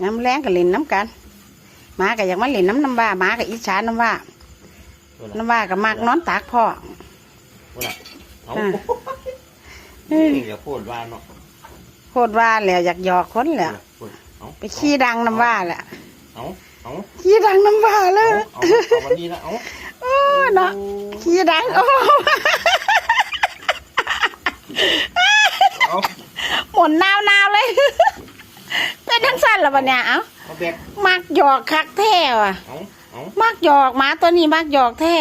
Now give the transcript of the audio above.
น้ำแรงก็เล่นน้ำกันหมาก็อยากมาเล่นน้ำว่าหมาก็อิจฉาน้ำว่าก็มักนอนตากพ่อเอานี่อย่าพูดว่าเนาะโคตรว่าแล้วอยากหยอกคนแหละไปขี้ดังน้ำว่าแหละขี้ดังน้ำว่าเลยเอาวันนี้นะเนาะขี้ดังหมุนนาวเลยเป็นทั้งสั้นแล้วปะเนี่ยเอ้ามักหยอกคักแท้ว่ะมักหยอกหมาตัวนี้มักหยอกแท้